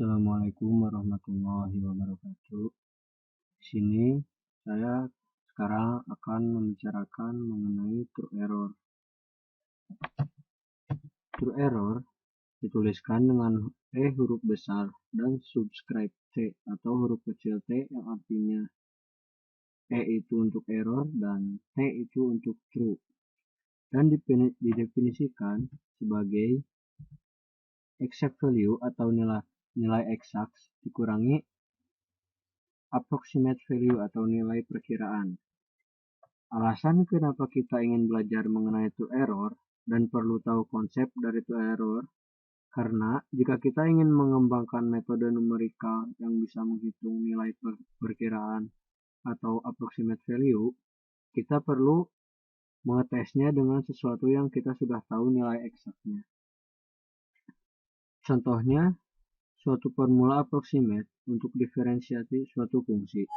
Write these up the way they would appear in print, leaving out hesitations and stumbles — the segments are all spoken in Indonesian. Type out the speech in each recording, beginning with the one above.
Assalamualaikum warahmatullahi wabarakatuh. Di sini saya sekarang akan membicarakan mengenai true error. True error dituliskan dengan huruf besar dan subscribe T atau huruf kecil T yang artinya itu untuk error dan T itu untuk true, dan didefinisikan sebagai exact value atau nilai eksak dikurangi approximate value atau nilai perkiraan. Alasan kenapa kita ingin belajar mengenai true error dan perlu tahu konsep dari true error, karena jika kita ingin mengembangkan metode numerikal yang bisa menghitung nilai perkiraan atau approximate value, kita perlu mengetesnya dengan sesuatu yang kita sudah tahu nilai eksaknya. Contohnya, suatu formula approximate untuk diferensiasi suatu fungsi.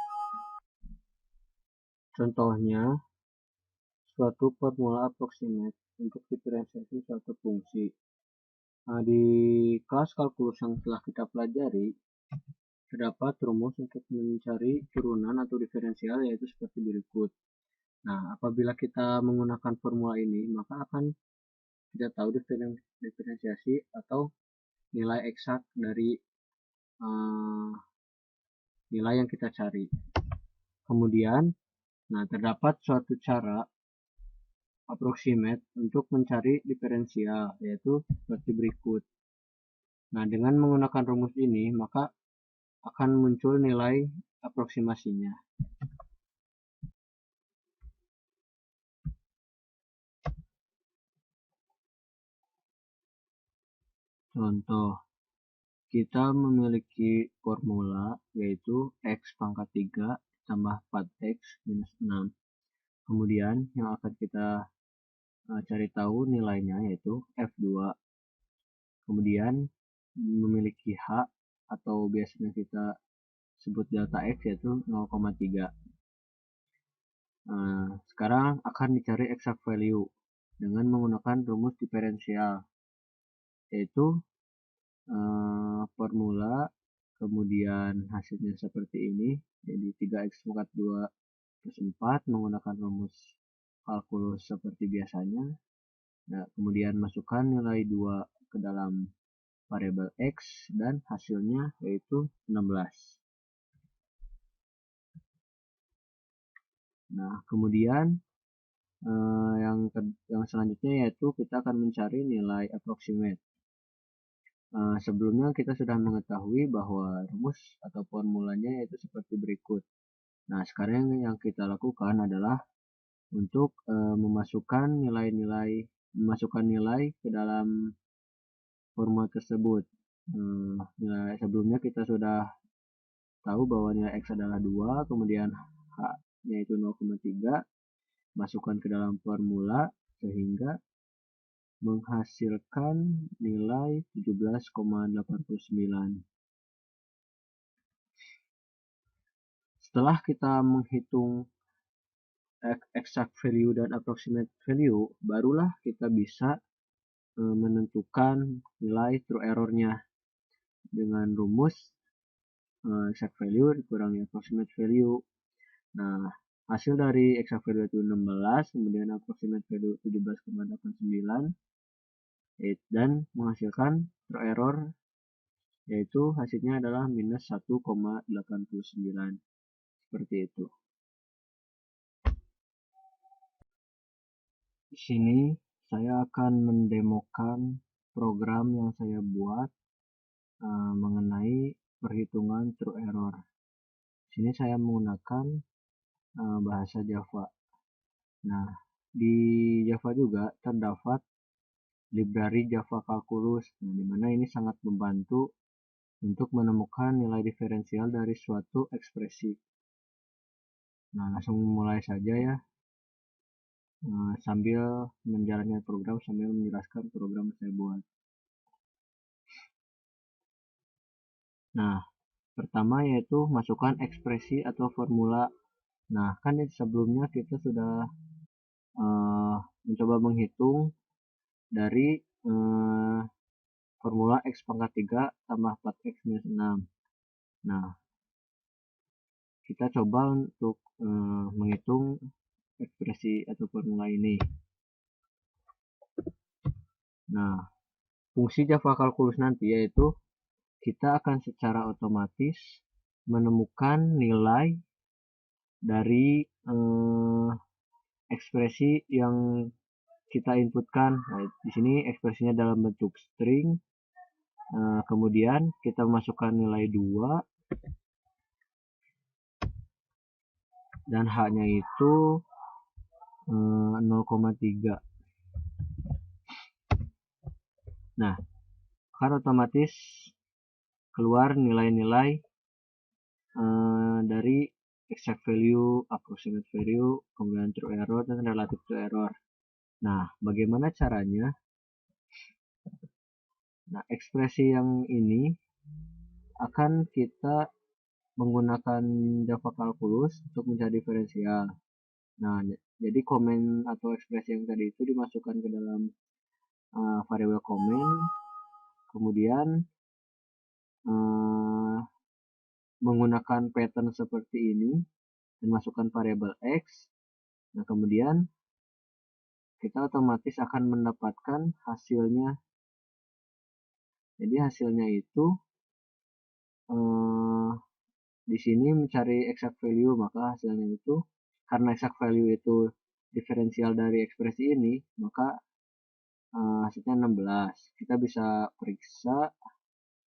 Contohnya, suatu formula approximate untuk diferensiasi suatu fungsi. Nah, di kelas kalkulus yang telah kita pelajari, terdapat rumus untuk mencari turunan atau diferensial, yaitu seperti berikut. Nah, apabila kita menggunakan formula ini, maka akan kita tahu diferensiasi atau nilai eksak dari nilai yang kita cari. Kemudian, terdapat suatu cara approximate untuk mencari diferensial, yaitu seperti berikut. Nah, dengan menggunakan rumus ini, maka akan muncul nilai aproksimasinya. Contoh, kita memiliki formula yaitu x pangkat 3 tambah 4x minus 6. Kemudian yang akan kita cari tahu nilainya yaitu F2. Kemudian memiliki H atau biasanya kita sebut delta X yaitu 0,3. Sekarang akan dicari exact value dengan menggunakan rumus diferensial, yaitu formula kemudian hasilnya seperti ini, jadi 3x pangkat 2 plus 4 menggunakan rumus kalkulus seperti biasanya. Nah, kemudian masukkan nilai 2 ke dalam variabel x dan hasilnya yaitu 16. Nah, kemudian yang selanjutnya yaitu kita akan mencari nilai approximate. Sebelumnya kita sudah mengetahui bahwa rumus atau formulanya yaitu seperti berikut. Nah, sekarang yang kita lakukan adalah untuk memasukkan nilai ke dalam formula tersebut. Sebelumnya kita sudah tahu bahwa nilai x adalah 2, kemudian h-nya itu 0,3, masukkan ke dalam formula sehingga menghasilkan nilai 17,89. Setelah kita menghitung exact value dan approximate value, barulah kita bisa menentukan nilai true error-nya dengan rumus exact value dikurangi approximate value. Nah, hasil dari exact value itu 16, kemudian approximate value 17,89, dan menghasilkan true error, yaitu hasilnya adalah minus 1,89. Seperti itu. Di sini saya akan mendemokan program yang saya buat mengenai perhitungan true error. Di sini saya menggunakan bahasa Java. Nah, di Java juga terdapat library Java Calculus, di mana ini sangat membantu untuk menemukan nilai diferensial dari suatu ekspresi. Nah, langsung mulai saja ya, sambil menjalankan program sambil menjelaskan program yang saya buat. Nah, pertama yaitu masukkan ekspresi atau formula. Nah, kan sebelumnya kita sudah mencoba menghitung dari formula X pangkat 3 tambah 4X minus 6. Nah, kita coba untuk menghitung ekspresi atau formula ini. Nah, fungsi Java Kalkulus nanti yaitu kita akan secara otomatis menemukan nilai dari ekspresi yang kita inputkan. Nah, di sini ekspresinya dalam bentuk string. Kemudian kita masukkan nilai 2 dan H-nya itu 0,3. Nah, akan otomatis keluar nilai-nilai dari exact value, approximate value, kemudian true error, dan relative true error. Nah, bagaimana caranya? Nah, ekspresi yang ini akan kita menggunakan Java Kalkulus untuk mencari diferensial. Nah, jadi komen atau ekspresi yang tadi itu dimasukkan ke dalam variabel komen, kemudian menggunakan pattern seperti ini dan masukkan variabel X. Nah, kemudian kita otomatis akan mendapatkan hasilnya. Jadi hasilnya itu di sini mencari exact value, maka hasilnya itu karena exact value itu diferensial dari ekspresi ini, maka hasilnya 16. Kita bisa periksa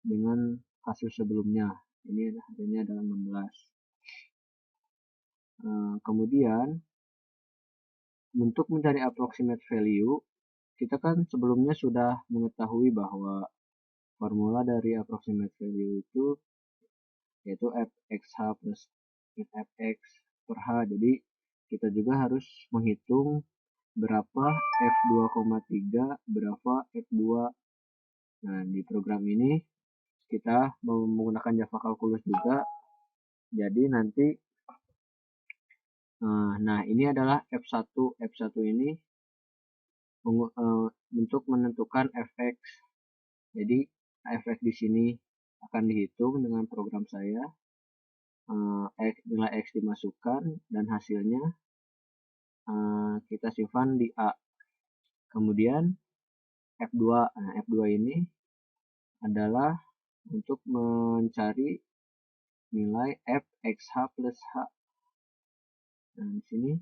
dengan kasus sebelumnya. Ini hasilnya adalah 16. Kemudian untuk mencari approximate value, kita kan sebelumnya sudah mengetahui bahwa formula dari approximate value itu yaitu fxh plus fx per h. Jadi kita juga harus menghitung berapa f2,3, berapa f2. Nah, di program ini kita menggunakan Java Kalkulus juga. Jadi nanti nah, ini adalah F1. F1 ini untuk menentukan fx. Jadi fx di sini akan dihitung dengan program saya. Nilai x dimasukkan dan hasilnya kita simpan di A. Kemudian F2. Nah, F2 ini adalah untuk mencari nilai fxh plus h. Nah, di sini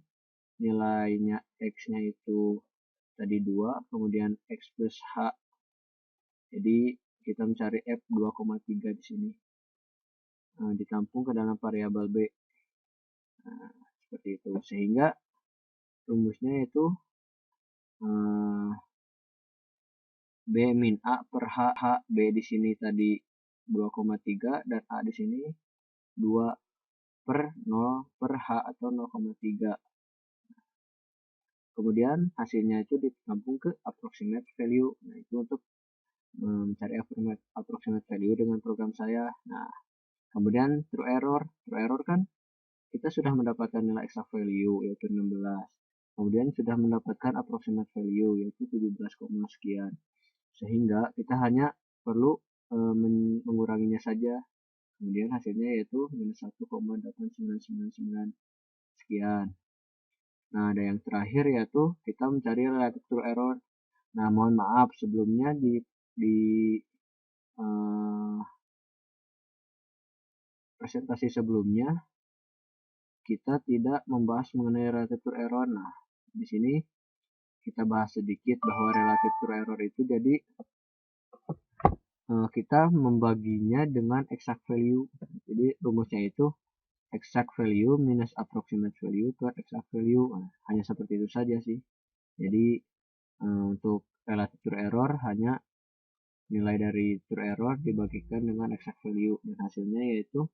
nilainya x-nya itu tadi 2, kemudian x plus h. Jadi kita mencari f2,3 di sini. Ditampung ke dalam variabel b. Nah, seperti itu. Sehingga rumusnya itu b min a per h. B di sini tadi 2,3 dan a di sini 2 per 0 per h atau 0,3. Kemudian hasilnya itu ditampung ke approximate value. Nah, itu untuk mencari approximate value dengan program saya. Nah, kemudian true error. True error kan kita sudah mendapatkan nilai exact value yaitu 16. Kemudian sudah mendapatkan approximate value yaitu 17, sekian. Sehingga kita hanya perlu menguranginya saja. Kemudian hasilnya yaitu minus 1,8999 sekian. Nah, ada yang terakhir yaitu kita mencari relative true error. Nah, mohon maaf sebelumnya di presentasi sebelumnya kita tidak membahas mengenai relative true error. Nah, di sini kita bahas sedikit bahwa relative true error itu jadi kita membaginya dengan exact value. Jadi rumusnya itu exact value minus approximate value per exact value. Nah, hanya seperti itu saja sih. Jadi untuk relative true error hanya nilai dari true error dibagikan dengan exact value dan hasilnya yaitu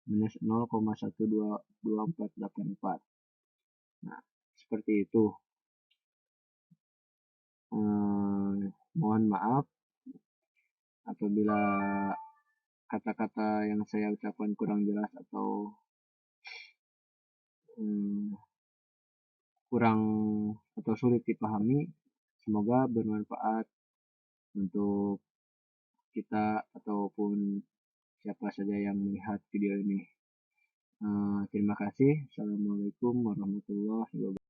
minus 0,122484. Nah, seperti itu. Mohon maaf apabila kata-kata yang saya ucapkan kurang jelas atau kurang atau sulit dipahami. Semoga bermanfaat untuk kita ataupun siapa saja yang melihat video ini. Terima kasih. Assalamualaikum warahmatullahi wabarakatuh.